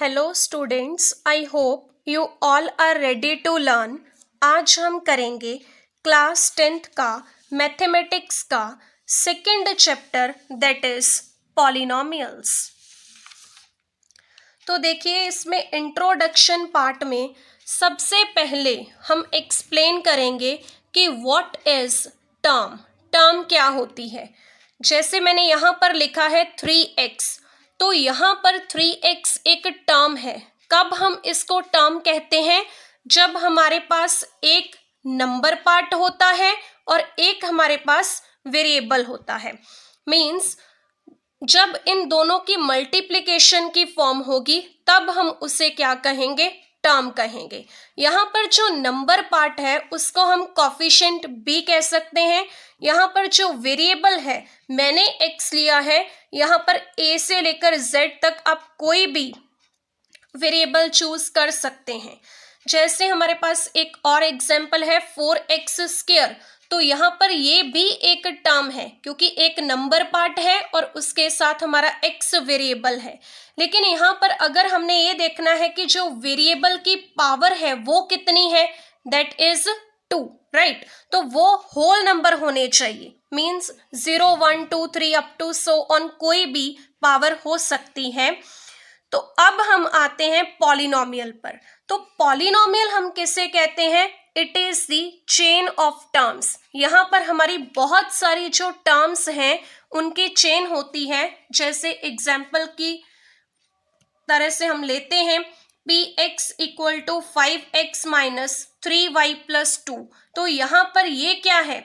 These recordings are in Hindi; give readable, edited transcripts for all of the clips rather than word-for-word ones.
Hello students, I hope you all are ready to learn. आज हम करेंगे क्लास 10th का मैथमेटिक्स का second chapter that is polynomials. तो देखिए, इसमें इंट्रोडक्शन पार्ट में सबसे पहले हम एक्सप्लेन करेंगे कि व्हाट इज टर्म। टर्म क्या होती है। जैसे मैंने यहाँ पर लिखा है 3x, तो यहाँ पर 3x एक टर्म है। कब हम इसको टर्म कहते हैं? जब हमारे पास एक नंबर पार्ट होता है और एक हमारे पास वेरिएबल होता है। मीन्स जब इन दोनों की मल्टीप्लिकेशन की फॉर्म होगी तब हम उसे क्या कहेंगे? टर्म कहेंगे। यहाँ पर जो नंबर पार्ट है उसको हम कोफिशिएंट भी कह सकते हैं। यहाँ पर जो वेरिएबल है, मैंने x लिया है, यहाँ पर a से लेकर z तक आप कोई भी वेरिएबल चूज कर सकते हैं। जैसे हमारे पास एक और एग्जाम्पल है 4x², तो यहाँ पर ये भी एक टर्म है क्योंकि एक नंबर पार्ट है और उसके साथ हमारा x वेरिएबल है। लेकिन यहाँ पर अगर हमने ये देखना है कि जो वेरिएबल की पावर है वो कितनी है, दैट इज 2, राइट। तो वो होल नंबर होने चाहिए। Means 0 1 2 3 up to so on कोई भी पावर हो सकती है। तो अब हम आते हैं पॉलिनोमियल पर। तो पॉलिनोमियल हम किसे कहते हैं? It is the chain of terms. यहाँ पर हमारी बहुत सारी जो टर्म्स हैं उनकी चेन होती है। जैसे एग्जाम्पल की तरह से हम लेते हैं px equal to 5x minus 3y plus 2। तो यहाँ पर ये क्या है?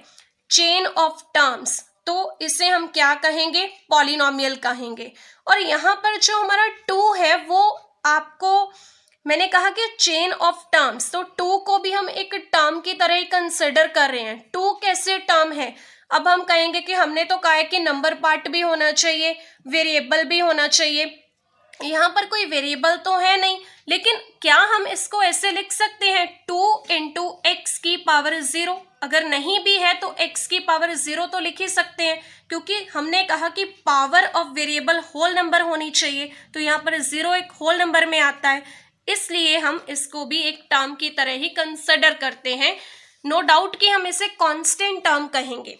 Chain of terms. तो इसे हम क्या कहेंगे? पॉलिनोमियल कहेंगे। और यहाँ पर जो हमारा 2 है वो आपको मैंने कहा कि चेन ऑफ टर्म्स, तो 2 को भी हम एक टर्म की तरह ही कंसिडर कर रहे हैं। 2 कैसे टर्म है? अब हम कहेंगे कि हमने तो कहा है कि नंबर पार्ट भी होना चाहिए, वेरिएबल भी होना चाहिए। यहाँ पर कोई वेरिएबल तो है नहीं, लेकिन क्या हम इसको ऐसे लिख सकते हैं 2 इंटू एक्स की पावर 0? अगर नहीं भी है तो x की पावर 0 तो लिख ही सकते हैं, क्योंकि हमने कहा कि power of variable whole number होनी चाहिए। तो यहाँ पर 0 एक होल नंबर में आता है, इसलिए हम इसको भी एक टर्म की तरह ही कंसिडर करते हैं। नो डाउट कि हम इसे कांस्टेंट टर्म कहेंगे।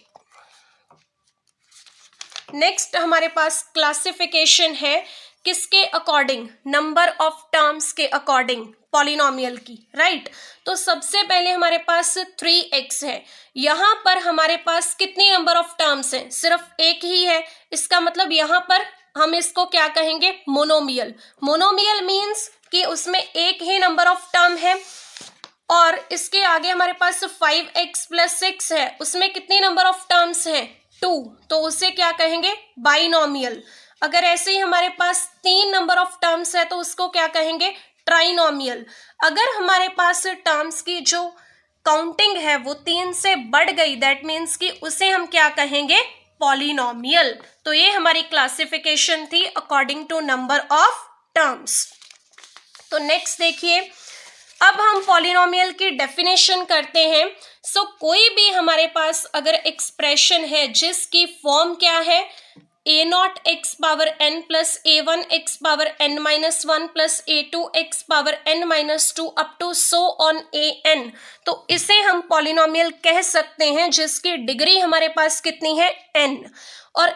नेक्स्ट हमारे पास क्लासिफिकेशन है किसके अकॉर्डिंग? नंबर ऑफ टर्म्स के अकॉर्डिंग पॉलिनोमियल की, राइट। तो सबसे पहले हमारे पास 3x है। यहाँ पर हमारे पास कितनी नंबर ऑफ टर्म्स हैं? सिर्फ एक ही है। इसका मतलब यहाँ पर हम इसको क्या कहेंगे? मोनोमियल। मोनोमियल मीन्स कि उसमें एक ही नंबर ऑफ टर्म है। और इसके आगे हमारे पास 5x प्लस 6 है, उसमें कितनी नंबर ऑफ टर्म्स हैं? 2। तो उसे क्या कहेंगे? बाइनोमियल। अगर ऐसे ही हमारे पास 3 नंबर ऑफ टर्म्स है तो उसको क्या कहेंगे? ट्राइनोमियल। अगर हमारे पास टर्म्स की जो काउंटिंग है वो 3 से बढ़ गई, दैट मीन्स कि उसे हम क्या कहेंगे? पॉलिनोमियल। तो ये हमारी क्लासिफिकेशन थी according to number of terms. तो नेक्स्ट देखिए, अब हम पॉलिनोमियल की डेफिनेशन करते हैं। सो कोई भी हमारे पास अगर एक्सप्रेशन है जिसकी फॉर्म क्या है? a0 x power n plus a1 x power n minus 1 plus a2 x power n minus 2 up to so on an, तो इसे हम पॉलिनोमियल कह सकते हैं जिसकी डिग्री हमारे पास कितनी है? n। और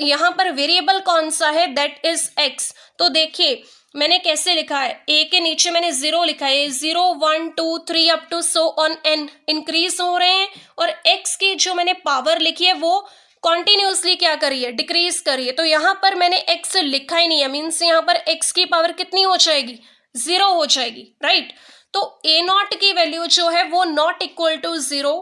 यहाँ पर वेरिएबल कौन सा है? That is x। तो देखिए मैंने कैसे लिखा है, a के नीचे मैंने 0 लिखा है। 0 1 2 3 up to so on n increase हो रहे हैं, और x की जो मैंने पावर लिखी है वो कॉन्टिन्यूसली क्या करी है? डिक्रीज करी है। तो यहाँ पर मैंने x लिखा ही नहीं है, मीन्स यहाँ पर x की पावर कितनी हो जाएगी? 0 हो जाएगी, राइट। तो a0 की वैल्यू जो है वो नॉट इक्वल टू 0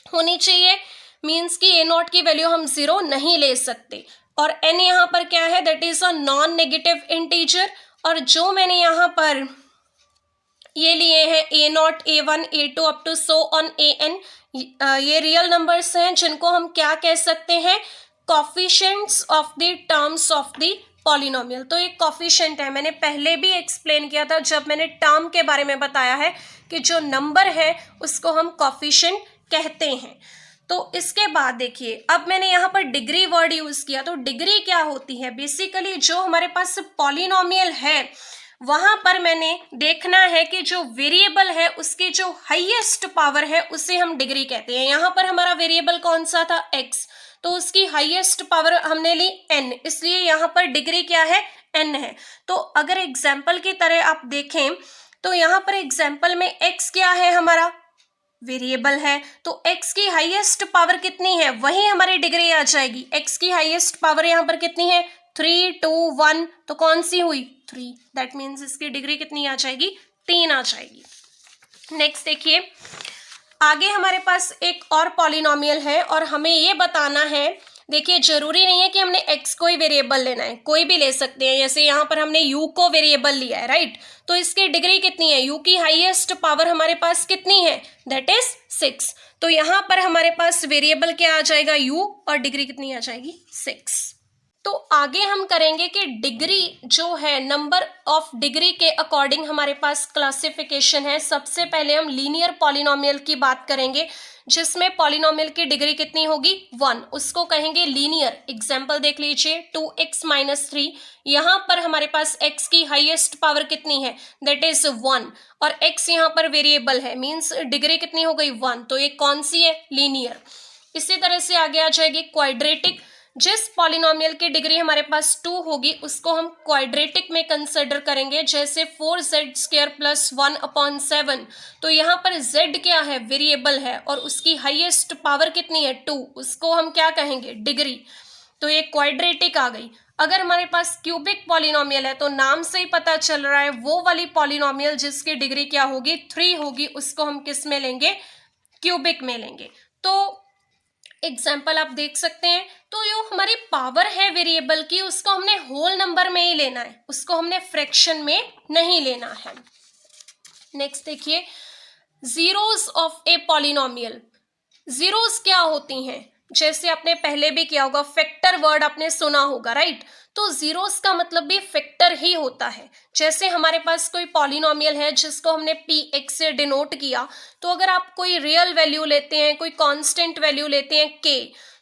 होनी चाहिए, मीन्स कि a0 की वैल्यू हम 0 नहीं ले सकते। और n यहाँ पर क्या है? That is a non negative integer. और जो मैंने यहाँ पर ये लिए हैं a0 a1 a2 up to so on an, ये रियल नंबर्स हैं जिनको हम क्या कह सकते हैं? Coefficients of the terms of the polynomial. तो ये कोफिशिएंट है, मैंने पहले भी एक्सप्लेन किया था जब मैंने टर्म के बारे में बताया है कि जो नंबर है उसको हम कोफिशिएंट कहते हैं। तो इसके बाद देखिए, अब मैंने यहाँ पर डिग्री वर्ड यूज किया, तो डिग्री क्या होती है? बेसिकली जो हमारे पास पॉलिनोमियल है वहां पर मैंने देखना है कि जो वेरिएबल है उसकी जो हाईएस्ट पावर है उसे हम डिग्री कहते हैं। यहाँ पर हमारा वेरिएबल कौन सा था? x, तो उसकी हाईएस्ट पावर हमने ली n, इसलिए यहाँ पर डिग्री क्या है? n है। तो अगर एग्जाम्पल की तरह आप देखें तो यहाँ पर एग्जाम्पल में x क्या है? हमारा वेरिएबल है, तो x की हाईएस्ट पावर कितनी है? वही हमारी डिग्री आ जाएगी। x की हाईएस्ट पावर यहाँ पर कितनी है? 3, 2, 1, तो कौन सी हुई? 3। दैट मीन्स इसकी डिग्री कितनी आ जाएगी? 3 आ जाएगी। नेक्स्ट देखिए, आगे हमारे पास एक और पॉलिनोमियल है और हमें ये बताना है, देखिए जरूरी नहीं है कि हमने x को ही वेरिएबल लेना है, कोई भी ले सकते हैं। जैसे यहाँ पर हमने u को वेरिएबल लिया है, राइट, तो इसकी डिग्री कितनी है? u की हाईएस्ट पावर हमारे पास कितनी है? That is 6। तो यहाँ पर हमारे पास वेरिएबल क्या आ जाएगा? u, और डिग्री कितनी आ जाएगी? 6। तो आगे हम करेंगे कि डिग्री जो है, नंबर ऑफ डिग्री के अकॉर्डिंग हमारे पास क्लासिफिकेशन है। सबसे पहले हम लीनियर पॉलिनोमियल की बात करेंगे, जिसमें पॉलिनोमियल की डिग्री कितनी होगी? 1, उसको कहेंगे लीनियर। एग्जाम्पल देख लीजिए, 2x - 3, यहाँ पर हमारे पास x की हाईएस्ट पावर कितनी है? दैट इज 1, और x यहाँ पर वेरिएबल है, मीन्स डिग्री कितनी हो गई? 1, तो ये कौन सी है? लीनियर। इसी तरह से आगे आ जाएगी क्वाड्रेटिक। जिस पॉलिनोमियल की डिग्री हमारे पास 2 होगी उसको हम क्वाड्रेटिक में कंसिडर करेंगे, जैसे 4z² + 1/7। तो यहाँ पर z क्या है? वेरिएबल है, और उसकी हाईएस्ट पावर कितनी है? 2, उसको हम क्या कहेंगे? डिग्री। तो ये क्वाड्रेटिक आ गई। अगर हमारे पास क्यूबिक पॉलिनोमियल है, तो नाम से ही पता चल रहा है वो वाली पॉलिनोमियल जिसकी डिग्री क्या होगी? 3 होगी, उसको हम किस में लेंगे? क्यूबिक में लेंगे। तो एग्जाम्पल आप देख सकते हैं, तो जो हमारी पावर है वेरिएबल की, उसको हमने होल नंबर में ही लेना है, उसको हमने फ्रैक्शन में नहीं लेना है। नेक्स्ट देखिए, zeros of a polynomial. Zeros क्या होती हैं? जैसे आपने पहले भी किया होगा, फैक्टर वर्ड आपने सुना होगा, राइट, तो जीरोस का मतलब भी फैक्टर ही होता है। जैसे हमारे पास कोई पॉलिनोमियल है जिसको हमने px से डिनोट किया, तो अगर आप कोई रियल वैल्यू लेते हैं, कोई कांस्टेंट वैल्यू लेते हैं k,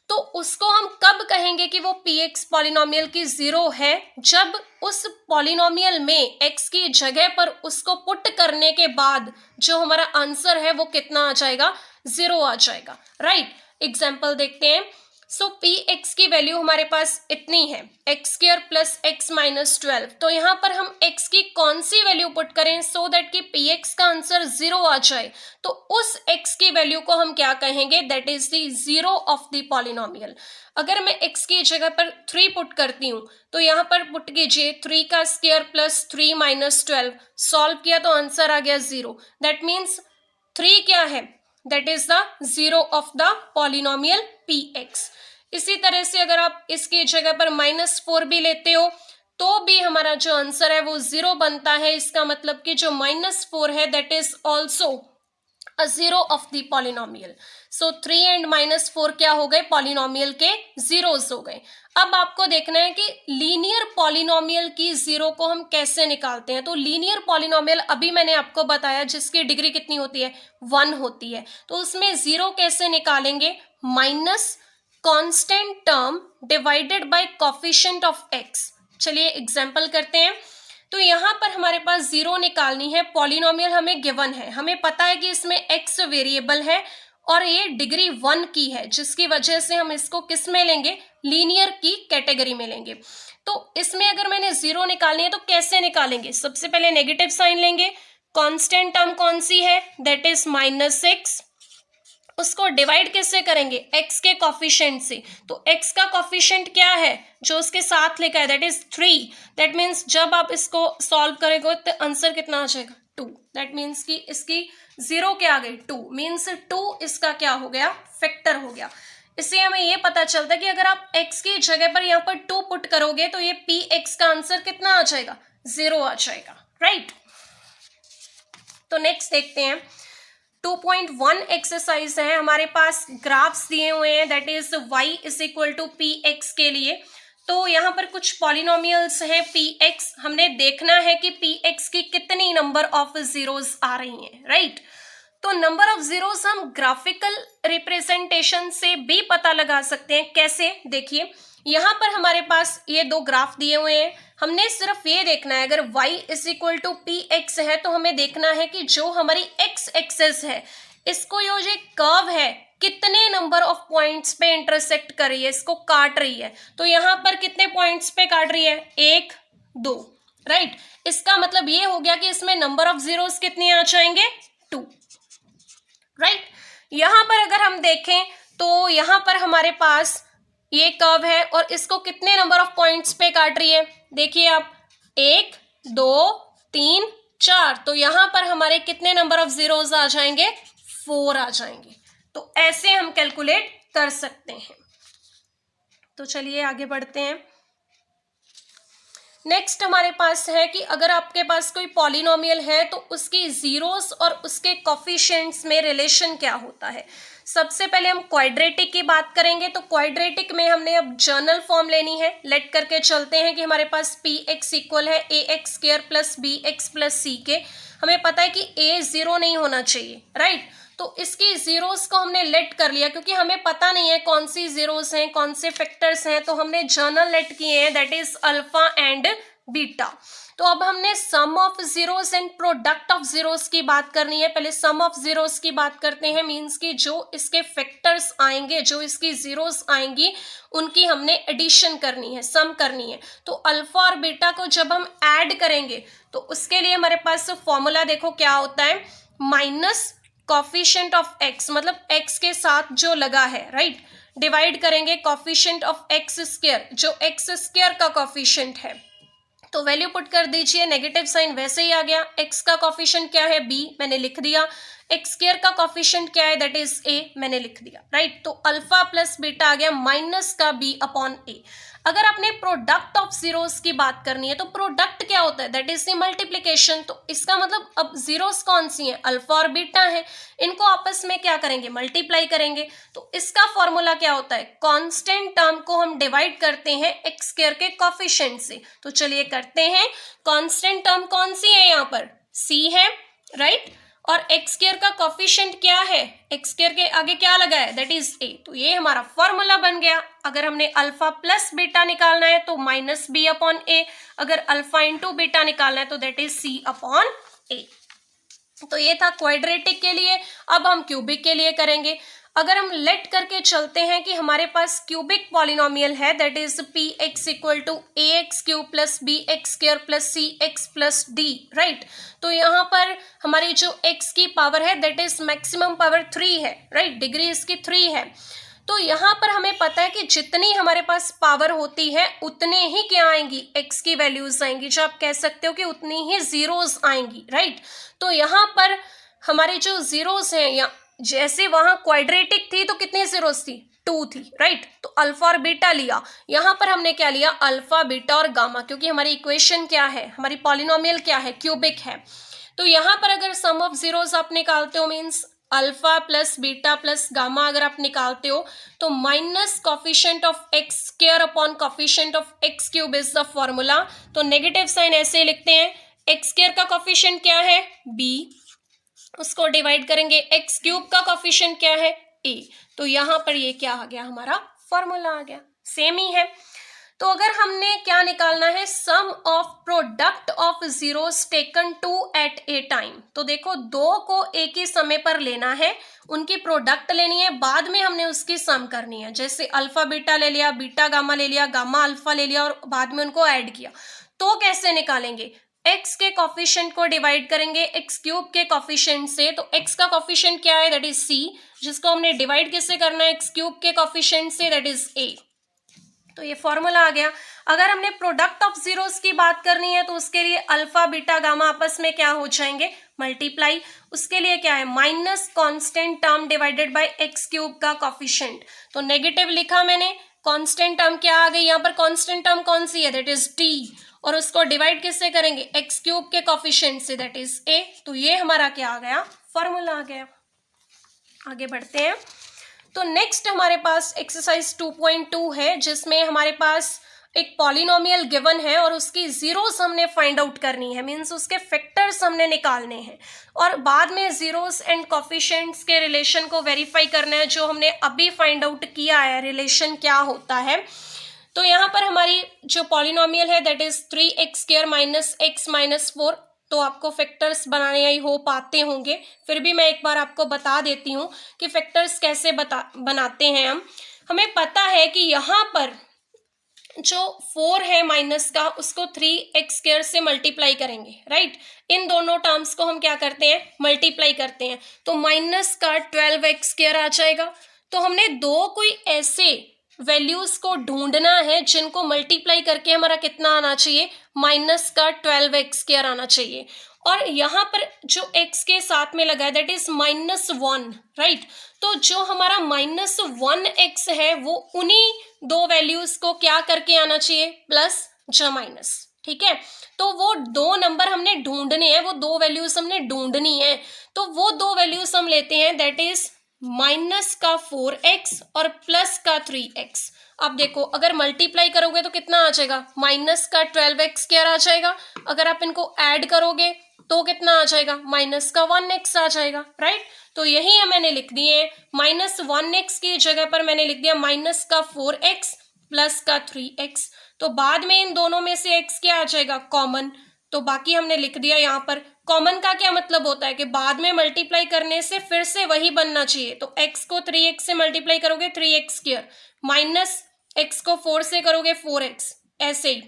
तो उसको हम कब कहेंगे कि वो px पॉलिनोमियल की जीरो है? जब उस पॉलिनोमियल में x की जगह पर उसको पुट करने के बाद जो हमारा आंसर है वो कितना आ जाएगा? जीरो आ जाएगा, राइट। एग्जाम्पल देखते हैं। सो px की वैल्यू हमारे पास इतनी है, x² + x - 12। तो यहाँ पर हम x की कौन सी वैल्यू पुट करें सो दैट कि px का आंसर जीरो आ जाए? तो उस x की वैल्यू को हम क्या कहेंगे? That is the zero of the polynomial. अगर मैं x की जगह पर 3 पुट करती हूँ, तो यहाँ पर पुट कीजिए 3 का स्क्वायर + 3 - 12, सॉल्व किया तो आंसर आ गया 0। दैट मीन्स 3 क्या है? That is the zero of the polynomial px। इसी तरह से अगर आप इसकी जगह पर -4 भी लेते हो तो भी हमारा जो आंसर है वो जीरो बनता है। इसका मतलब कि जो -4 है that is also a zero of the polynomial. So 3 and -4 क्या हो गए? पॉलिनोमियल के जीरोस हो गए। अब आपको देखना है कि लीनियर पॉलिनोमियल की जीरो को हम कैसे निकालते हैं। तो लीनियर पॉलिनोमियल अभी मैंने आपको बताया जिसकी डिग्री कितनी होती है? 1 होती है। तो उसमें जीरो कैसे निकालेंगे? Minus constant term divided by coefficient of x। चलिए एग्जांपल करते हैं। तो यहाँ पर हमारे पास जीरो निकालनी है। पॉलिनोमियल हमें गिवन है, हमें पता है कि इसमें x वेरिएबल है और ये डिग्री 1 की है, जिसकी वजह से हम इसको किस में लेंगे? लीनियर की कैटेगरी में लेंगे। तो इसमें अगर मैंने जीरो निकालनी है तो कैसे निकालेंगे? सबसे पहले नेगेटिव साइन लेंगे। कांस्टेंट टर्म कौन सी है? That is -6। उसको डिवाइड किससे करेंगे? x के कॉफिशिएंट से। तो x का कॉफिशिएंट क्या है जो उसके साथ लिखा है? That is 3। दैट मीन्स जब आप इसको सॉल्व करेंगे तो आंसर कितना आ जाएगा? 2। दैट मीन्स कि इसकी जीरो क्या आ गई? 2। मीन्स 2 इसका क्या हो गया? फैक्टर हो गया। इससे हमें ये पता चलता है कि अगर आप x की जगह पर यहाँ पर 2 पुट करोगे तो ये px का आंसर कितना आ जाएगा? 0 आ जाएगा, राइट। तो नेक्स्ट देखते हैं। 2.1 एक्सरसाइज है, हमारे पास ग्राफ्स दिए हुए हैं, दैट इज y = px के लिए। तो यहाँ पर कुछ पॉलिनोमियल्स हैं px, हमने देखना है कि px की कितनी नंबर ऑफ जीरोस आ रही हैं, राइट। तो नंबर ऑफ जीरोस हम ग्राफिकल रिप्रेजेंटेशन से भी पता लगा सकते हैं। कैसे? देखिए, यहाँ पर हमारे पास ये दो ग्राफ दिए हुए हैं, हमने सिर्फ ये देखना है अगर y is equal to p x है तो हमें देखना है कि जो हमारी x एक्सेस है इसको ये जो कर्व है कितने नंबर ऑफ पॉइंट्स पे इंटरसेक्ट कर रही है, इसको काट रही है। तो यहाँ पर कितने पॉइंट्स पे काट रही है? 1 2, राइट। इसका मतलब ये हो गया कि इसमें नंबर ऑफ जीरोस कितने आ जाएंगे? 2, राइट। यहां पर अगर हम देखें तो यहां पर हमारे पास ये कर्व है और इसको कितने नंबर ऑफ पॉइंट्स पे काट रही है? देखिए आप, 1 2 3 4, तो यहां पर हमारे कितने नंबर ऑफ जीरोस आ जाएंगे? 4 आ जाएंगे। तो ऐसे हम कैलकुलेट कर सकते हैं। तो चलिए आगे बढ़ते हैं। नेक्स्ट हमारे पास है कि अगर आपके पास कोई पॉलिनोमियल है तो उसकी जीरोस और उसके कोफिशिएंट्स में रिलेशन क्या होता है। सबसे पहले हम क्वाड्रेटिक की बात करेंगे। तो क्वाड्रेटिक में हमने अब जर्नल फॉर्म लेनी है। लेट करके चलते हैं कि हमारे पास पी एक्स इक्वल है A X square plus B X plus C के। हमें पता है कि ए जीरो नहीं होना चाहिए, राइट। तो इसकी जीरोस को हमने लेट कर लिया क्योंकि हमें पता नहीं है कौन सी जीरोस हैं, कौन से फैक्टर्स हैं, तो हमने जर्नल लेट किए हैं, that is alpha and beta. तो अब हमने sum of zeros and product of zeros की बात करनी है। पहले सम ऑफ जीरोस की बात करते हैं, मींस कि जो इसके फैक्टर्स आएंगे, जो इसकी जीरोस आएंगी, उनकी हमने एडिशन करनी है, सम करनी है। तो अल्फा और बीटा को जब हम ऐड करेंगे तो उसके लिए हमारे पास फॉर्मूला देखो क्या होता है, माइनस कॉफिशिएंट ऑफ एक्स, मतलब एक्स के साथ जो लगा है, राइट, डिवाइड करेंगे कॉफिशिएंट ऑफ एक्स स्क्वायर, जो एक्स स्क्वायर का कॉफिशिएंट है। तो वैल्यू पुट कर दीजिए, नेगेटिव साइन वैसे ही आ गया। एक्स का कॉफिशिएंट क्या है? बी, मैंने लिख दिया। एक्स स्क्वायर का कॉफिशिएंट क्या है? दैट इज ए, मैंने लिख दिया, राइट। तो अल्फा प्लस बीटा आ गया माइनस का बी अपॉन ए। अगर आपने प्रोडक्ट ऑफ जीरोस की बात करनी है तो प्रोडक्ट क्या होता है? That is the multiplication. तो इसका मतलब अब जीरोस कौन सी हैं? अल्फा और बीटा है, इनको आपस में क्या करेंगे? मल्टीप्लाई करेंगे। तो इसका फॉर्मूला क्या होता है? कांस्टेंट टर्म को हम डिवाइड करते हैं एक्स स्क्वायर के कोफिशिएंट से। तो चलिए करते हैं। कांस्टेंट टर्म कौन सी है? यहाँ पर सी है, राइट। और एक्स स्क्वायर का कोफिशिएंट क्या है? एक्स स्क्वायर के आगे क्या लगा है? That is a. तो ये हमारा फॉर्मूला बन गया। अगर हमने अल्फा प्लस बीटा निकालना है तो माइनस बी अपॉन ए, अगर अल्फा इंटू बीटा निकालना है तो दैट इज सी अपॉन ए। तो ये था क्वाड्रेटिक के लिए। अब हम क्यूबिक के लिए करेंगे। अगर हम लेट करके चलते हैं कि हमारे पास क्यूबिक पॉलिनोमियल है, that is p x equal to a x cube plus B x square plus c x plus d, right. तो यहाँ पर हमारी जो x की पावर है दैट इज मैक्सिमम पावर 3 है, राइट, डिग्री इसकी 3 है। तो यहाँ पर हमें पता है कि जितनी हमारे पास पावर होती है उतने ही क्या आएंगी? x की वैल्यूज आएंगी, जो आप कह सकते हो कि उतनी ही जीरोस आएंगी, राइट। तो यहाँ पर हमारे जो जीरोस हैं, या जैसे वहां क्वाड्रेटिक थी तो कितनी जीरोस थी? 2 थी, राइट। तो अल्फा और बीटा लिया, यहाँ पर हमने क्या लिया? अल्फा बीटा और गामा, क्योंकि हमारी इक्वेशन क्या है, हमारी पॉलिनोमियल क्या है? क्यूबिक है। तो यहाँ पर अगर सम ऑफ जीरोस आप निकालते हो, means alpha plus beta plus gamma अगर आप निकालते हो तो minus coefficient of x square upon coefficient of x cube is the formula. तो नेगेटिव साइन ऐसे लिखते हैं, एक्स स्क्वायर का कॉफिशिएंट क्या है? बी, उसको डिवाइड करेंगे एक्स क्यूब का कॉफिशिएंट क्या है? ए। तो यहां पर ये क्या आ गया? हमारा फॉर्मूला आ गया, सेम ही है। तो अगर हमने क्या निकालना है? Sum of product of zeros taken 2 at a time. तो देखो, दो को एक ही समय पर लेना है, उनकी प्रोडक्ट लेनी है, बाद में हमने उसकी सम करनी है। जैसे अल्फा बीटा ले लिया, बीटा गामा ले लिया, गामा अल्फा ले लिया और बाद में उनको ऐड किया। तो कैसे निकालेंगे? x के कॉफिशिएंट को डिवाइड करेंगे एक्स क्यूब के कॉफिशिएंट से। तो x का कॉफिशिएंट क्या है? दैट इज c, जिसको हमने डिवाइड किससे करना है? एक्स क्यूब के कॉफिशिएंट से, दैट इज a। तो ये फॉर्मूला आ गया। अगर हमने प्रोडक्ट ऑफ जीरोस की बात करनी है तो उसके लिए अल्फा बीटा गामा आपस में क्या हो जाएंगे? मल्टीप्लाई। उसके लिए क्या है? Minus constant term divided by x cube का कॉफिशिएंट। तो नेगेटिव लिखा मैंने, कांस्टेंट टर्म क्या आ गई यहाँ पर? कांस्टेंट टर्म कौन सी है? दैट इज t, और उसको डिवाइड किससे करेंगे? एक्स क्यूब के कॉफिशिएंट से, दैट इज a। तो ये हमारा क्या आ गया? फॉर्मूला आ गया। आगे बढ़ते हैं। तो नेक्स्ट हमारे पास एक्सरसाइज 2.2 है, जिसमें हमारे पास एक पॉलिनोमियल गिवन है और उसकी जीरोस हमने फाइंड आउट करनी है, मीन्स उसके फैक्टर्स हमने निकालने हैं और बाद में जीरोस एंड कोफिशिएंट्स के रिलेशन को वेरीफाई करना है, जो हमने अभी फाइंड आउट किया है रिलेशन क्या होता है। तो यहाँ पर हमारी जो पॉलिनोमियल है that is 3x² minus x minus 4, तो आपको फैक्टर्स बनाने आई होप आते होंगे, फिर भी मैं एक बार आपको बता देती हूँ कि फैक्टर्स कैसे बनाते हैं हम। हमें पता है कि यहाँ पर जो 4 है माइनस का, उसको 3x² से मल्टीप्लाई करेंगे, राइट। इन दोनों टर्म्स को हम क्या करते हैं, मल्टीप्लाई करते हैं, तो माइनस का 12x² आ जाएगा। तो हमने दो कोई ऐसे वैल्यूज को ढूंढना है जिनको मल्टीप्लाई करके हमारा कितना आना चाहिए, माइनस का 12x² आना चाहिए। और यहाँ पर जो x के साथ में लगा है दैट इज -1, राइट। तो जो हमारा -1x है वो उन्हीं दो वैल्यूज को क्या करके आना चाहिए, प्लस या माइनस, ठीक है। तो वो दो नंबर हमने ढूंढने हैं, वो दो वैल्यूज हमने ढूंढनी है, तो वो दो वैल्यूज हम लेते हैं दैट इज माइनस का 4x और प्लस का 3x। अब देखो अगर मल्टीप्लाई करोगे तो कितना आ जाएगा, माइनस का 12x² आ जाएगा। अगर आप इनको ऐड करोगे तो कितना आ जाएगा, माइनस का 1x आ जाएगा, राइट। तो यही मैंने लिख दिए, -1x की जगह पर मैंने लिख दिया माइनस का 4x प्लस का 3x। तो बाद में इन दोनों में से x क्या आ जाएगा, कॉमन। तो बाकी हमने लिख दिया यहाँ पर। कॉमन का क्या मतलब होता है कि बाद में मल्टीप्लाई करने से फिर से वही बनना चाहिए। तो x को 3x से मल्टीप्लाई करोगे 3x², माइनस x को 4 से करोगे 4x, ऐसे ही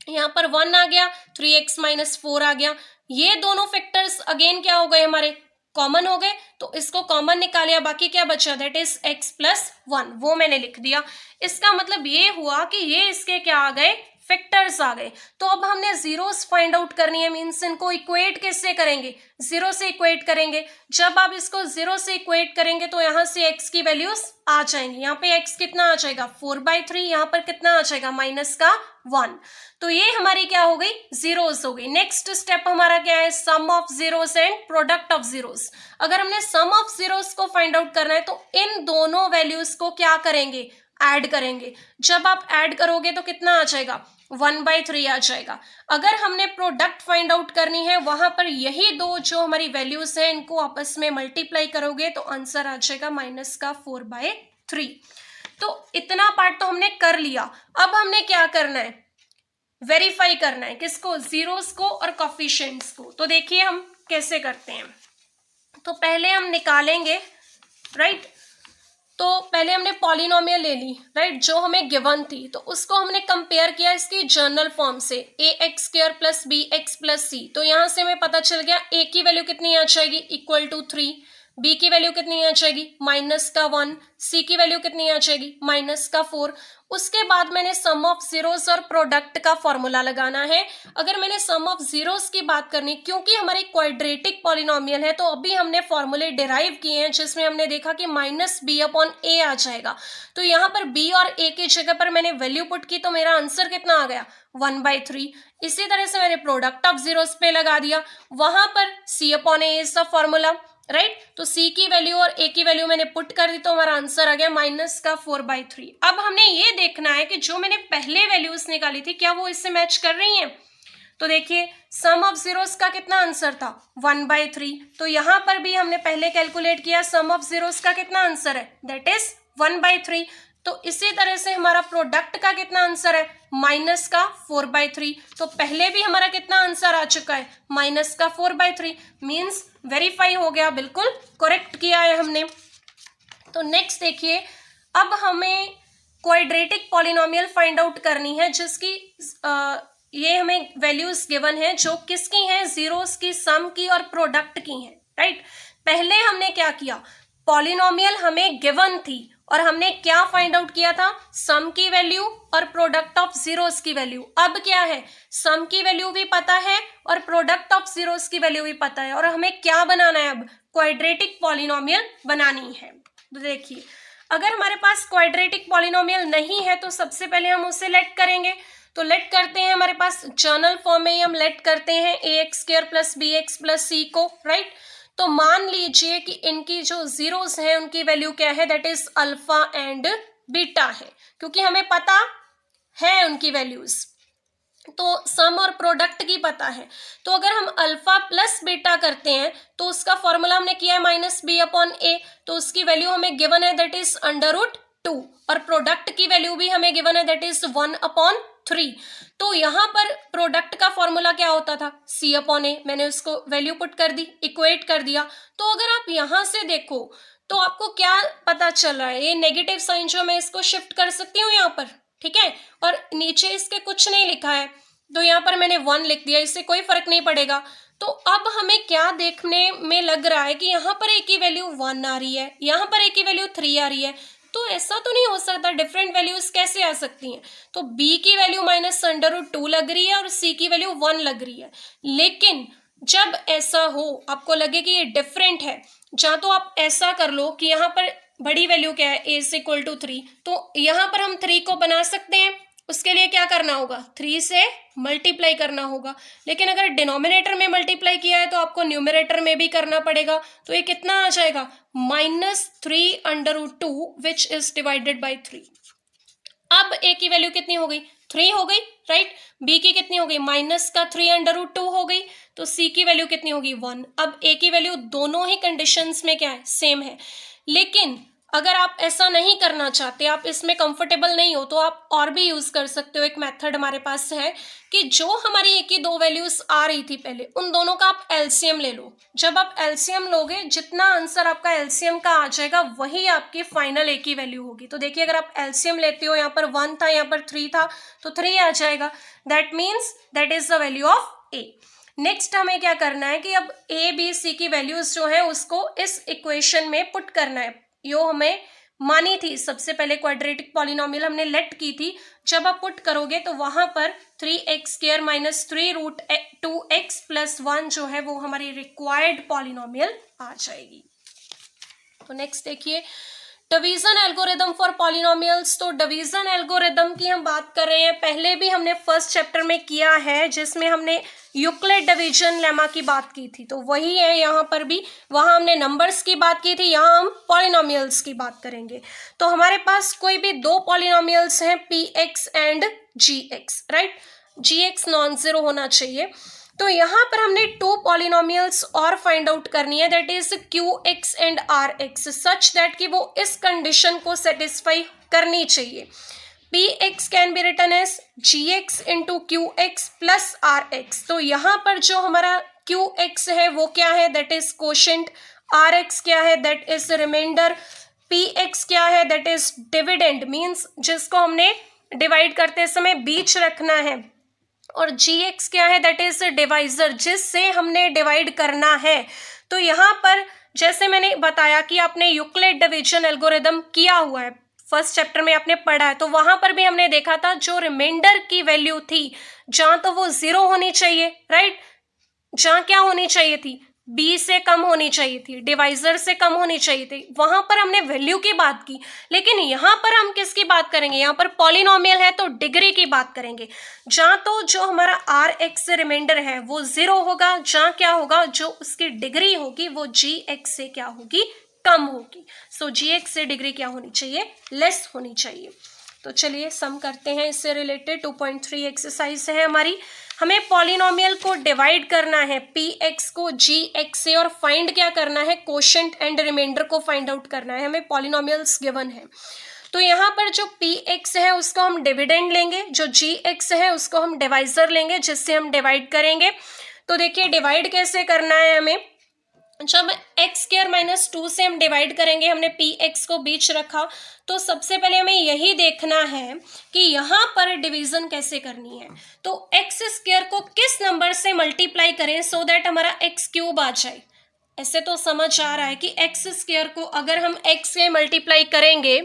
यहाँ पर 1 आ गया, 3x माइनस 4 आ गया। ये दोनों फैक्टर्स अगेन क्या हो गए, हमारे कॉमन हो गए, तो इसको कॉमन निकालिया, बाकी क्या बचा, दैट इज x प्लस 1, वो मैंने लिख दिया। इसका मतलब ये हुआ कि ये इसके क्या आ गए, फैक्टर्स आ गए। तो अब हमने जीरोस फाइंड आउट करनी है, मीन्स इनको इक्वेट किससे करेंगे, जीरो से इक्वेट करेंगे। जब आप इसको जीरो से इक्वेट करेंगे तो यहाँ से x की वैल्यूज आ जाएंगी। यहाँ पे x कितना आ जाएगा, 4/3, यहाँ पर कितना आ जाएगा, माइनस का 1। तो ये हमारी क्या हो गई, जीरोस हो गई। नेक्स्ट स्टेप हमारा क्या है, sum of zeros and product of zeros. अगर हमने सम ऑफ जीरोस को फाइंड आउट करना है तो इन दोनों वैल्यूज को क्या करेंगे, ऐड करेंगे। जब आप ऐड करोगे तो कितना आ जाएगा, 1/3 आ जाएगा। अगर हमने प्रोडक्ट फाइंड आउट करनी है, वहां पर यही दो जो हमारी वैल्यूज हैं इनको आपस में मल्टीप्लाई करोगे तो आंसर आ जाएगा माइनस का 4/3। तो इतना पार्ट तो हमने कर लिया। अब हमने क्या करना है, वेरीफाई करना है, किसको, जीरोस को और कोफिशिएंट्स को। तो देखिए हम कैसे करते हैं। तो पहले हम निकालेंगे, राइट। तो पहले हमने पॉलिनोमियल ले ली, राइट, जो हमें गिवन थी, तो उसको हमने कंपेयर किया इसकी जर्नल फॉर्म से, ax² plus bx plus c। तो यहाँ से हमें पता चल गया a की वैल्यू कितनी आ जाएगी, इक्वल टू 3, b की वैल्यू कितनी आ जाएगी, माइनस का 1, c की वैल्यू कितनी आ जाएगी, माइनस का 4। उसके बाद मैंने सम ऑफ जीरोस और प्रोडक्ट का फॉर्मूला लगाना है। अगर मैंने सम ऑफ जीरोस की बात करनी, क्योंकि हमारी क्वाड्रेटिक पॉलिनोमियल है, तो अभी हमने फॉर्मूले डिराइव किए हैं जिसमें हमने देखा कि -b/a आ जाएगा। तो यहाँ पर b और a की जगह पर मैंने वैल्यू पुट की, तो मेरा आंसर कितना आ गया, 1/3। इसी तरह से मैंने प्रोडक्ट ऑफ जीरोस पे लगा दिया, वहां पर c/a is the formula, right. तो c की वैल्यू और a की वैल्यू मैंने पुट कर दी, तो हमारा आंसर आ गया माइनस का 4/3। अब हमने ये देखना है कि जो मैंने पहले वैल्यूज निकाली थी क्या वो इससे मैच कर रही हैं। तो देखिए सम ऑफ जीरोस का कितना आंसर था, 1/3। तो यहाँ पर भी हमने पहले कैलकुलेट किया, सम ऑफ जीरोस का कितना आंसर है, दैट इज 1/3। तो इसी तरह से हमारा प्रोडक्ट का कितना आंसर है, माइनस का 4/3। तो पहले भी हमारा कितना आंसर आ चुका है, माइनस का 4/3, मीन्स वेरीफाई हो गया, बिल्कुल करेक्ट किया है हमने। तो नेक्स्ट देखिए, अब हमें क्वाड्रेटिक पॉलिनोमियल फाइंड आउट करनी है जिसकी ये हमें वैल्यूज गिवन है, जो किसकी हैं, जीरोस की, सम की और प्रोडक्ट की हैं, राइट। पहले हमने क्या किया, पॉलिनोमियल हमें गिवन थी और हमने क्या फाइंड आउट किया था, सम की वैल्यू और प्रोडक्ट ऑफ जीरोस की वैल्यू। अब क्या है, सम की वैल्यू भी पता है और प्रोडक्ट ऑफ जीरोस की वैल्यू भी पता है, और हमें क्या बनाना है, अब क्वाड्रेटिक पॉलिनोमियल बनानी है। तो देखिए अगर हमारे पास क्वाड्रेटिक पॉलिनोमियल नहीं है तो सबसे पहले हम उसे लेट करेंगे। तो लेट करते हैं, हमारे पास जर्नल फॉर्म में ही हम लेट करते हैं ax² plus bx plus c को, राइट। तो मान लीजिए कि इनकी जो जीरोस हैं उनकी वैल्यू क्या है, that is alpha and beta है, क्योंकि हमें पता है उनकी वैल्यूज, तो सम और प्रोडक्ट की पता है। तो अगर हम अल्फा प्लस बीटा करते हैं तो उसका फॉर्मूला हमने किया है -b/a, तो उसकी वैल्यू हमें गिवन है दैट इज √2, और प्रोडक्ट की वैल्यू भी हमें गिवन है दैट इज 1/3। तो यहाँ पर प्रोडक्ट का फॉर्मूला क्या होता था, c/a, मैंने उसको वैल्यू पुट कर दी, इक्वेट कर दिया। तो अगर आप यहाँ से देखो तो आपको क्या पता चल रहा है, ये नेगेटिव साइन जो मैं इसको शिफ्ट कर सकती हूँ यहाँ पर, ठीक है, और नीचे इसके कुछ नहीं लिखा है तो यहाँ पर मैंने 1 लिख दिया, इससे कोई फर्क नहीं पड़ेगा। तो अब हमें क्या देखने में लग रहा है कि यहाँ पर a की वैल्यू 1 आ रही है, यहाँ पर a की वैल्यू 3 आ रही है, तो ऐसा तो नहीं हो सकता, डिफरेंट वैल्यूज कैसे आ सकती हैं। तो b की वैल्यू -√2 लग रही है और c की वैल्यू 1 लग रही है। लेकिन जब ऐसा हो, आपको लगे कि ये डिफरेंट है, जहाँ तो आप ऐसा कर लो कि यहाँ पर बड़ी वैल्यू क्या है, a = 3, तो यहाँ पर हम 3 को बना सकते हैं। उसके लिए क्या करना होगा, 3 से मल्टीप्लाई करना होगा। लेकिन अगर डिनोमिनेटर में मल्टीप्लाई किया है तो आपको न्यूमरेटर में भी करना पड़ेगा। तो ये कितना आ जाएगा, -3/2 विच इज डिवाइडेड बाई 3। अब a की वैल्यू कितनी हो गई, 3 हो गई, राइट। b की कितनी हो गई, -3/2 हो गई। तो c की वैल्यू कितनी होगी, 1। अब a की वैल्यू दोनों ही कंडीशंस में क्या है, सेम है। लेकिन अगर आप ऐसा नहीं करना चाहते, आप इसमें कंफर्टेबल नहीं हो, तो आप और भी यूज कर सकते हो। एक मेथड हमारे पास है कि जो हमारी एक ही दो वैल्यूज आ रही थी पहले, उन दोनों का आप एलसीएम ले लो। जब आप एलसीएम लोगे, जितना आंसर आपका एलसीएम का आ जाएगा वही आपकी फाइनल ए की वैल्यू होगी। तो देखिए, अगर आप एलसीएम लेते हो, यहाँ पर 1 था, यहाँ पर 3 था, तो 3 आ जाएगा। That means that is the value of A. Next हमें क्या करना है कि अब ए बी सी की वैल्यूज जो है उसको इस इक्वेशन में पुट करना है। यो हमें मानी थी, सबसे पहले क्वाड्रेटिक पॉलिनोमियल हमने लेट की थी। जब आप पुट करोगे तो वहां पर 3x² - 3√2x + 1 जो है वो हमारी रिक्वायर्ड पॉलिनोमियल आ जाएगी। तो नेक्स्ट देखिए, डिवीजन एल्गोरिदम फॉर पॉलिनोमियल्स। तो डिवीजन एल्गोरिदम की हम बात कर रहे हैं, पहले भी हमने फर्स्ट चैप्टर में किया है, जिसमें हमने यूक्लिड डिवीजन लेमा की बात की थी। तो वही है यहाँ पर भी, वहाँ हमने नंबर्स की बात की थी, यहाँ हम पॉलिनोमियल्स की बात करेंगे। तो हमारे पास कोई भी दो पॉलिनोमियल्स हैं, px and gx, right. gx non zero होना चाहिए। तो यहाँ पर हमने 2 पॉलिनोमियल्स और फाइंड आउट करनी है, that is qx and rx, such that कि वो इस कंडीशन को सेटिस्फाई करनी चाहिए। px can be written as gx × qx + rx। तो यहाँ पर जो हमारा qx है वो क्या है, दैट इज कोशेंट, rx क्या है, दैट इज रिमाइंडर, px क्या है, दैट इज डिविडेंड, मीन्स जिसको हमने डिवाइड करते समय बीच रखना है, और gx क्या है, दैट इज डिवाइजर, जिससे हमने डिवाइड करना है। तो यहाँ पर जैसे मैंने बताया कि आपने यूक्लिड डिवीजन एल्गोरिदम किया हुआ है, फर्स्ट चैप्टर में आपने पढ़ा है, तो वहां पर भी हमने देखा था जो रिमाइंडर की वैल्यू थी, जहां तो वो 0 होनी चाहिए, राइट, जहां क्या होनी चाहिए थी, b से कम होनी चाहिए थी, डिवाइजर से कम होनी चाहिए थी, वहां पर हमने वैल्यू की बात की। लेकिन यहाँ पर हम किसकी बात करेंगे, यहाँ पर पॉलिनोमियल है तो डिग्री की बात करेंगे। जहां तो जो हमारा rx रिमाइंडर है वो 0 होगा, जहां क्या होगा, जो उसकी डिग्री होगी वो gx से क्या होगी, कम होगी। सो gx से डिग्री क्या होनी चाहिए, लेस होनी चाहिए। तो चलिए सम करते हैं, इससे रिलेटेड 2.3 एक्सरसाइज है हमारी। हमें पॉलिनोमियल को डिवाइड करना है, px को gx से, और फाइंड क्या करना है, कोशेंट एंड रिमाइंडर को फाइंड आउट करना है। हमें पॉलिनोमियल्स गिवन है, तो यहाँ पर जो px है उसको हम डिविडेंड लेंगे, जो gx है उसको हम डिवाइजर लेंगे, जिससे हम डिवाइड करेंगे। तो देखिए डिवाइड कैसे करना है, हमें जब x² - 2 से हम डिवाइड करेंगे, हमने px को बीच रखा, तो सबसे पहले हमें यही देखना है कि यहाँ पर डिवीजन कैसे करनी है। तो x² को किस नंबर से मल्टीप्लाई करें सो दैट हमारा x³ आ जाए। ऐसे तो समझ आ रहा है कि x² को अगर हम x से मल्टीप्लाई करेंगे,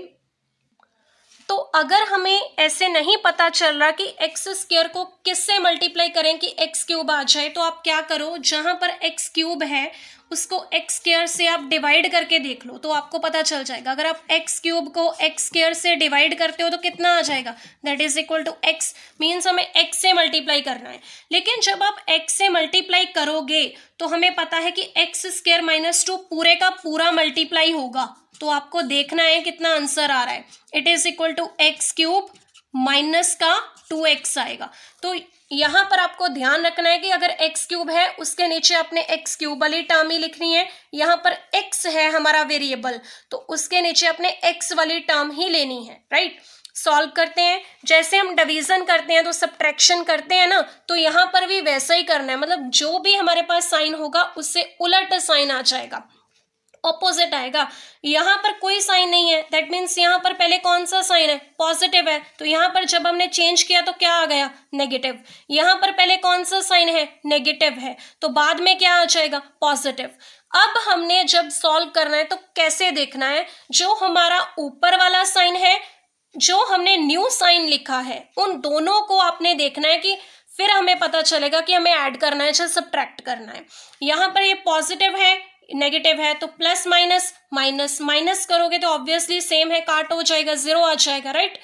तो अगर हमें ऐसे नहीं पता चल रहा कि x² को किससे मल्टीप्लाई करें कि x³ आ जाए, तो आप क्या करो, जहां पर x³ है उसको x² से आप डिवाइड करके देख लो, तो आपको पता चल जाएगा। अगर आप x³ को x² से डिवाइड करते हो तो कितना आ जाएगा, that is equal to x, means हमें x से मल्टीप्लाई करना है। लेकिन जब आप x से मल्टीप्लाई करोगे तो हमें पता है कि x² - 2 पूरे का पूरा मल्टीप्लाई होगा, तो आपको देखना है कितना आंसर आ रहा है। It is equal to x³ minus का 2x आएगा। तो यहाँ पर आपको ध्यान रखना है कि अगर x क्यूब है उसके नीचे आपने x क्यूब वाली टर्म ही लिखनी है। यहाँ पर x है हमारा वेरिएबल, तो उसके नीचे आपने x वाली टर्म ही लेनी है, राइट। सॉल्व करते हैं, जैसे हम डिवीजन करते हैं तो सब्ट्रैक्शन करते हैं ना, तो यहाँ पर भी वैसा ही करना है, मतलब जो भी हमारे पास साइन होगा उससे उलट साइन आ जाएगा, ऑपोजिट आएगा। यहाँ पर कोई साइन नहीं है, दैट मीन्स यहाँ पर पहले कौन सा साइन है, पॉजिटिव है, तो यहाँ पर जब हमने चेंज किया तो क्या आ गया, नेगेटिव। यहाँ पर पहले कौन सा साइन है, नेगेटिव है, तो बाद में क्या आ जाएगा, पॉजिटिव। अब हमने जब सॉल्व करना है तो कैसे देखना है, जो हमारा ऊपर वाला साइन है, जो हमने न्यू साइन लिखा है, उन दोनों को आपने देखना है कि फिर हमें पता चलेगा कि हमें ऐड करना है या सब्ट्रैक्ट करना है। यहाँ पर ये पॉजिटिव है, नेगेटिव है, तो प्लस माइनस, माइनस माइनस करोगे तो ऑब्वियसली सेम है, काट हो जाएगा, जीरो आ जाएगा, राइट।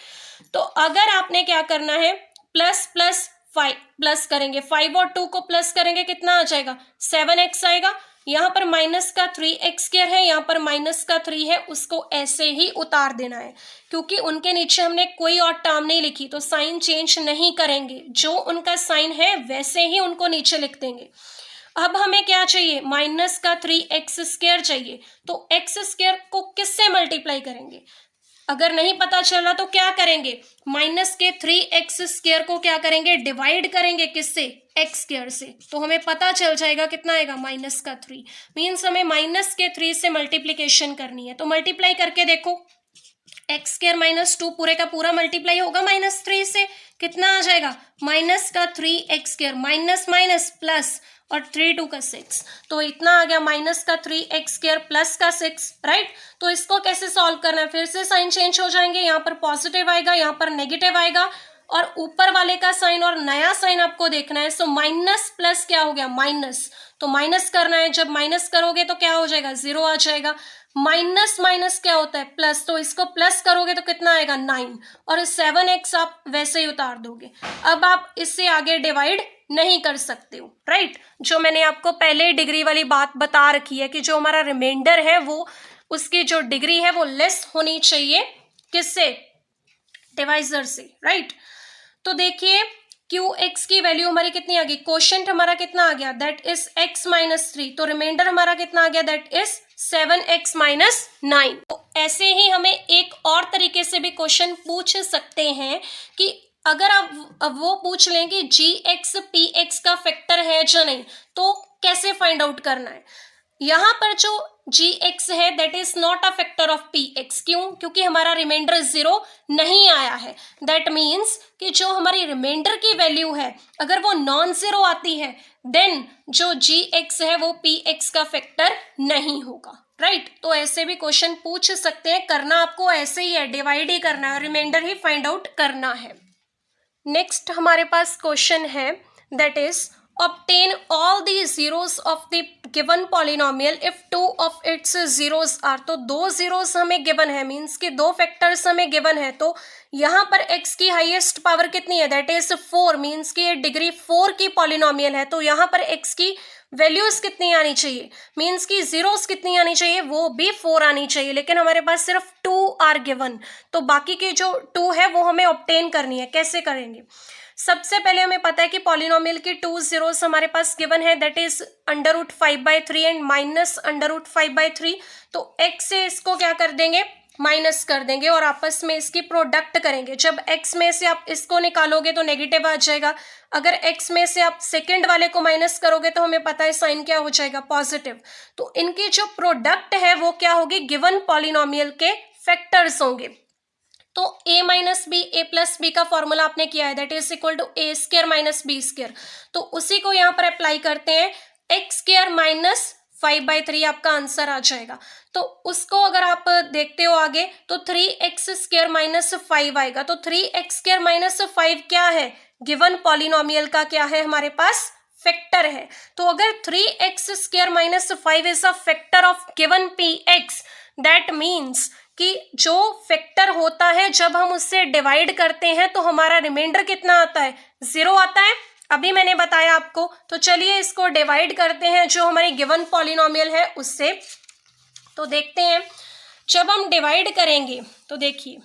तो अगर आपने क्या करना है, प्लस प्लस 5 प्लस करेंगे, 5 और 2 को प्लस करेंगे, कितना आ जाएगा, 7x आएगा। यहाँ पर माइनस का 3x स्क्वायर है, यहाँ पर माइनस का 3 है, उसको ऐसे ही उतार देना है, क्योंकि उनके नीचे हमने कोई और टर्म नहीं लिखी, तो साइन चेंज नहीं करेंगे, जो उनका साइन है वैसे ही उनको नीचे लिख देंगे। अब हमें क्या चाहिए, माइनस का 3x स्क्वायर चाहिए, तो x स्क्वायर को किससे मल्टीप्लाई करेंगे, अगर नहीं पता चला तो क्या करेंगे, माइनस के 3x स्क्वायर को क्या करेंगे, डिवाइड करेंगे, किससे, x स्क्वायर से, तो हमें पता चल जाएगा कितना आएगा, माइनस का 3। मीन्स हमें माइनस के 3 से मल्टीप्लीकेशन करनी है, तो मल्टीप्लाई करके देखो, एक्स स्क्वायर माइनस 2 पूरे का पूरा मल्टीप्लाई होगा माइनस 3 से, कितना आ जाएगा, माइनस का 3x square, minus minus plus, और 3 2 का 6, तो इतना आ गया माइनस का 3x स्क्वायर प्लस का 6, राइट। तो इसको कैसे सॉल्व करना है, फिर से साइन चेंज हो जाएंगे, यहाँ पर पॉजिटिव आएगा, यहाँ पर नेगेटिव आएगा, और ऊपर वाले का साइन और नया साइन आपको देखना है। सो माइनस प्लस क्या हो गया, माइनस, तो माइनस करना है, जब माइनस करोगे तो क्या हो जाएगा, जीरो आ जाएगा। माइनस माइनस क्या होता है, प्लस, तो इसको प्लस करोगे तो कितना आएगा, 9, और 7x आप वैसे ही उतार दोगे। अब आप इससे आगे डिवाइड नहीं कर सकते हो, राइट। जो मैंने आपको पहले डिग्री वाली बात बता रखी है कि जो हमारा रिमाइंडर है वो, उसकी जो डिग्री है वो लेस होनी चाहिए, किससे, डिवाइजर से, राइट। तो देखिए QX की वैल्यू हमारी कितनी आ गई, क्वोशंट हमारा कितना आ गया, दैट इज x माइनस 3, तो रिमाइंडर हमारा कितना आ गया, दैट इज 7x माइनस 9। तो ऐसे ही हमें एक और तरीके से भी क्वेश्चन पूछ सकते हैं कि अगर आप अब वो पूछ लें कि GX PX का फैक्टर है या नहीं, तो कैसे फाइंड आउट करना है। यहाँ पर जो GX है that is not a factor of PX, क्यों, क्योंकि हमारा रिमाइंडर 0 नहीं आया है। दैट मीन्स कि जो हमारी रिमाइंडर की वैल्यू है अगर वो नॉन जीरो आती है, देन जो GX है वो PX का फैक्टर नहीं होगा, राइट। तो ऐसे भी क्वेश्चन पूछ सकते हैं, करना आपको ऐसे ही है, डिवाइड ही करना है, रिमाइंडर ही फाइंड आउट करना है। नेक्स्ट हमारे पास क्वेश्चन है, that is obtain all the zeros of the given polynomial if two of its zeros are, तो दो zeros हमें given है, मीन्स कि दो फैक्टर्स हमें given है, तो यहाँ पर x की हाईएस्ट पावर कितनी है, दैट इज 4, मीन्स कि ये डिग्री 4 की पॉलिनोमियल है, तो यहाँ पर x की वैल्यूज कितनी आनी चाहिए, मीन्स कि जीरोस कितनी आनी चाहिए, वो भी 4 आनी चाहिए, लेकिन हमारे पास सिर्फ 2 आर गिवन, तो बाकी की जो 2 है वो हमें ऑब्टेन करनी है। कैसे करेंगे, सबसे पहले हमें पता है कि पॉलिनोमियल की 2 जीरोस हमारे पास गिवन है, दैट इज √5/3 एंड माइनस √5/3, तो x से इसको क्या कर देंगे, माइनस कर देंगे और आपस में इसकी प्रोडक्ट करेंगे। जब x में से आप इसको निकालोगे तो नेगेटिव आ जाएगा, अगर x में से आप सेकंड वाले को माइनस करोगे तो हमें पता है साइन क्या हो जाएगा, पॉजिटिव। तो इनकी जो प्रोडक्ट है वो क्या होगी, गिवन पॉलिनोमियल के फैक्टर्स होंगे। तो a minus b, a plus b का फॉर्मूला आपने किया है, that is equal to a square minus b square, तो उसी को यहाँ पर अप्लाई करते हैं, एक्स स्क्वायर माइनस 5/3 आपका आंसर आ जाएगा। तो उसको अगर आप देखते हो आगे तो 3x स्क्वायर माइनस 5 आएगा, तो 3x स्क्वायर माइनस 5 क्या है, गिवन पॉलिनोमियल का क्या है, हमारे पास फैक्टर है। तो अगर 3x square minus 5 is a factor of given px, that means कि जो फैक्टर होता है जब हम उससे डिवाइड करते हैं तो हमारा रिमाइंडर कितना आता है, 0 आता है, अभी मैंने बताया आपको। तो चलिए इसको डिवाइड करते हैं जो हमारी गिवन पॉलिनोमियल है उससे। तो देखते हैं जब हम डिवाइड करेंगे तो देखिए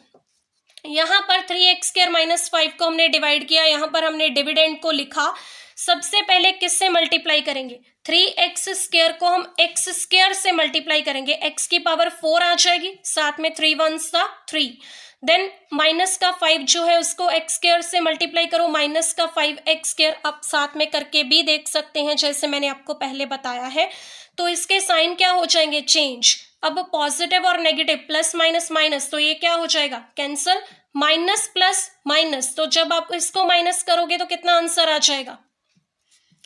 यहाँ पर 3x² माइनस 5 को हमने डिवाइड किया, यहाँ पर हमने डिविडेंड को लिखा। सबसे पहले किससे मल्टीप्लाई करेंगे? 3x² को हम x² से मल्टीप्लाई करेंगे, x की पावर 4 आ जाएगी, साथ में 3 1s का 3। देन माइनस का 5 जो है उसको x² से मल्टीप्लाई करो, माइनस का 5x²। आप साथ में करके भी देख सकते हैं जैसे मैंने आपको पहले बताया है। तो इसके साइन क्या हो जाएंगे? चेंज। अब पॉजिटिव और नेगेटिव, प्लस माइनस माइनस, तो ये क्या हो जाएगा? कैंसल। माइनस प्लस माइनस, तो जब आप इसको माइनस करोगे तो कितना आंसर आ जाएगा?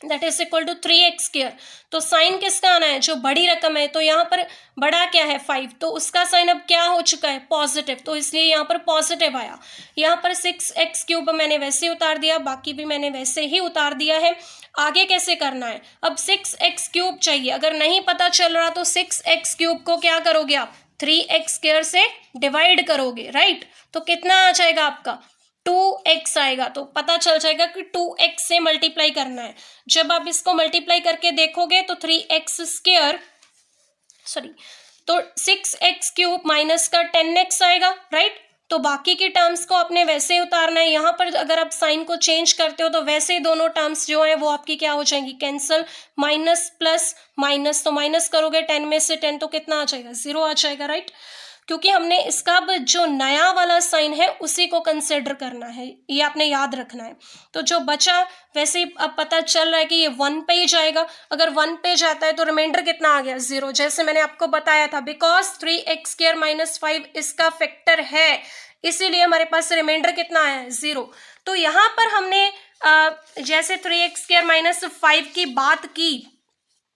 That is equal to 3x²। तो साइन किसका आना है? जो बड़ी रकम है, तो यहाँ पर बड़ा क्या है? 5, तो उसका साइन अब क्या हो चुका है? पॉजिटिव, तो इसलिए यहाँ पर पॉजिटिव आया। यहाँ पर 6x³ मैंने वैसे उतार दिया, बाकी भी मैंने वैसे ही उतार दिया है। आगे कैसे करना है? अब 6x³ चाहिए, अगर नहीं पता चल रहा तो 6x³ को क्या करोगे आप? 3x² से डिवाइड करोगे, राइट? तो कितना आ जाएगा आपका? 2x आएगा। तो पता चल जाएगा कि 2x से मल्टीप्लाई करना है। जब आप इसको मल्टीप्लाई करके देखोगे तो 3x² सॉरी, तो 6x³ माइनस का 10x आएगा, राइट? तो बाकी की टर्म्स को आपने वैसे ही उतारना है। यहाँ पर अगर आप साइन को चेंज करते हो तो वैसे ही दोनों टर्म्स जो है वो आपकी क्या हो जाएंगी? कैंसल। माइनस प्लस माइनस, तो माइनस करोगे 10 में से 10 तो कितना आ जाएगा? 0 आ जाएगा, राइट? क्योंकि हमने इसका जो नया वाला साइन है उसी को कंसिडर करना है, ये आपने याद रखना है। तो जो बचा वैसे ही अब पता चल रहा है कि ये 1 पे ही जाएगा। अगर 1 पे जाता है तो रिमाइंडर कितना आ गया? 0, जैसे मैंने आपको बताया था, बिकॉज 3x² माइनस 5 इसका फैक्टर है, इसीलिए हमारे पास रिमाइंडर कितना आया है? 0। तो यहाँ पर हमने जैसे 3x² माइनस 5 की बात की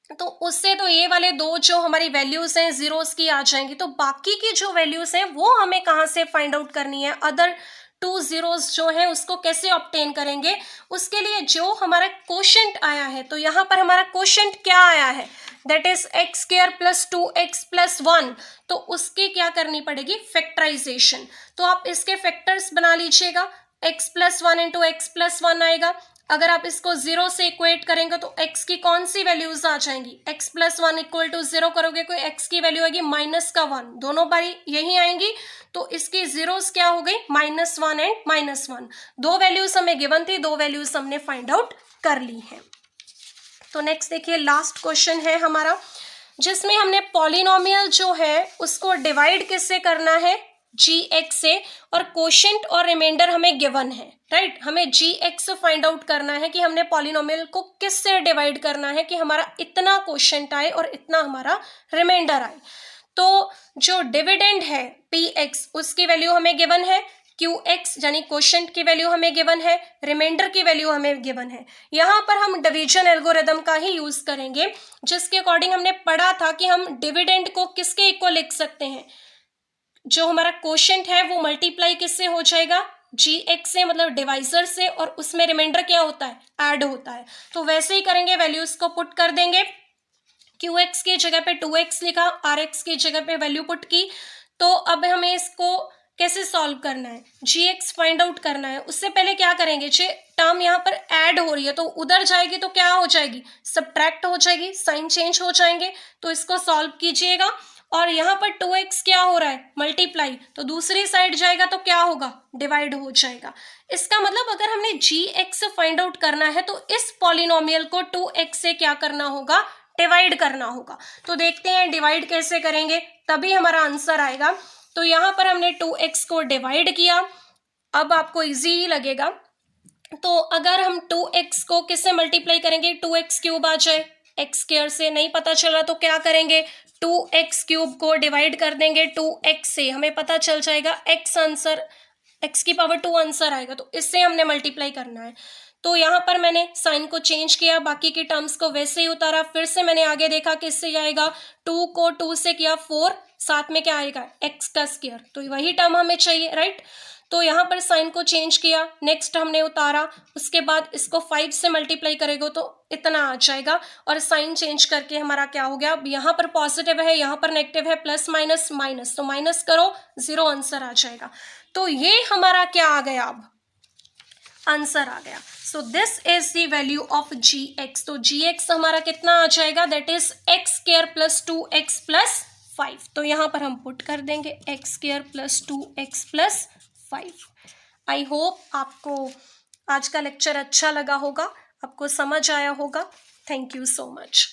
तो उससे तो ये वाले दो जो हमारी वैल्यूज हैं जीरोस की आ जाएंगी। तो बाकी की जो वैल्यूज हैं वो हमें कहाँ से फाइंड आउट करनी है? अदर 2 जीरोस जो है उसको कैसे ऑब्टेन करेंगे? उसके लिए जो हमारा क्वोशंट आया है, तो यहाँ पर हमारा क्वोशंट क्या आया है? That is x² plus 2x plus 1। तो उसकी क्या करनी पड़ेगी? फैक्टराइजेशन। तो आप इसके फैक्टर्स बना लीजिएगा। x plus 1 into x plus 1 आएगा। अगर आप इसको 0 से इक्वेट करेंगे तो x की कौन सी वैल्यूज आ जाएंगी? x प्लस 1 इक्वल टू 0 करोगे कोई x की वैल्यू आएगी माइनस का 1, दोनों बारी यही आएंगी। तो इसकी जीरोस क्या हो गई? -1 एंड -1। दो वैल्यूज हमें गिवन थी, दो वैल्यूज हमने फाइंड आउट कर ली है। तो नेक्स्ट देखिए, लास्ट क्वेश्चन है हमारा, जिसमें हमने पॉलिनोमियल जो है उसको डिवाइड किससे करना है? gx से, और क्वोशंट और रिमाइंडर हमें गिवन है, राइट? हमें gx फाइंड आउट करना है कि हमने पॉलिनोमियल को किससे डिवाइड करना है कि हमारा इतना क्वोशंट आए और इतना हमारा रिमाइंडर आए। तो जो डिविडेंड है px उसकी वैल्यू हमें गिवन है, qx यानी क्वोशंट की वैल्यू हमें गिवन है, रिमाइंडर की वैल्यू हमें गिवन है। यहाँ पर हम डिवीजन एल्गोरिथम का ही यूज करेंगे, जिसके अकॉर्डिंग हमने पढ़ा था कि हम डिविडेंड को किसके इक्वल लिख सकते हैं? जो हमारा क्वोशंट है वो मल्टीप्लाई किससे हो जाएगा? gx से, मतलब डिवाइजर से, और उसमें रिमाइंडर क्या होता है? ऐड होता है। तो वैसे ही करेंगे, वैल्यूज को पुट कर देंगे। qx की जगह पे 2x लिखा, rx की जगह पे वैल्यू पुट की। तो अब हमें इसको कैसे सॉल्व करना है? gx फाइंड आउट करना है। उससे पहले क्या करेंगे? जो टर्म यहाँ पर ऐड हो रही है तो उधर जाएगी तो क्या हो जाएगी? सब्ट्रैक्ट हो जाएगी, साइन चेंज हो जाएंगे। तो इसको सॉल्व कीजिएगा। और यहाँ पर 2x क्या हो रहा है? मल्टीप्लाई, तो दूसरी साइड जाएगा तो क्या होगा? डिवाइड हो जाएगा। इसका मतलब अगर हमने gx फाइंड आउट करना है तो इस पॉलिनोमियल को 2x से क्या करना होगा? डिवाइड करना होगा। तो देखते हैं डिवाइड कैसे करेंगे, तभी हमारा आंसर आएगा। तो यहाँ पर हमने 2x को डिवाइड किया, अब आपको इजी लगेगा। तो अगर हम 2x को किससे मल्टीप्लाई करेंगे? 2x³ आ जाए, x² से नहीं पता चला तो क्या करेंगे? 2x³ को डिवाइड कर देंगे 2x से, हमें पता चल जाएगा x आंसर, x की पावर 2 आंसर आएगा। तो इससे हमने मल्टीप्लाई करना है। तो यहाँ पर मैंने साइन को चेंज किया, बाकी की टर्म्स को वैसे ही उतारा। फिर से मैंने आगे देखा कि इससे जाएगा, 2 को 2 से किया 4, साथ में क्या आएगा? x का स्क्वायर, तो वही टर्म हमें चाहिए, राइट? तो यहाँ पर साइन को चेंज किया, नेक्स्ट हमने उतारा, उसके बाद इसको 5 से मल्टीप्लाई करेगा तो इतना आ जाएगा। और साइन चेंज करके हमारा क्या हो गया? अब यहाँ पर पॉजिटिव है, यहाँ पर नेगेटिव है, प्लस माइनस माइनस, तो माइनस करो, 0 आंसर आ जाएगा। तो ये हमारा क्या आ गया? अब आंसर आ गया। So this is the value of gx। तो gx हमारा कितना आ जाएगा? That is x² plus 2x plus 5। तो यहाँ पर हम पुट कर देंगे x² plus 2x plus 5। I hope आपको आज का लेक्चर अच्छा लगा होगा, आपको समझ आया होगा। Thank you so much.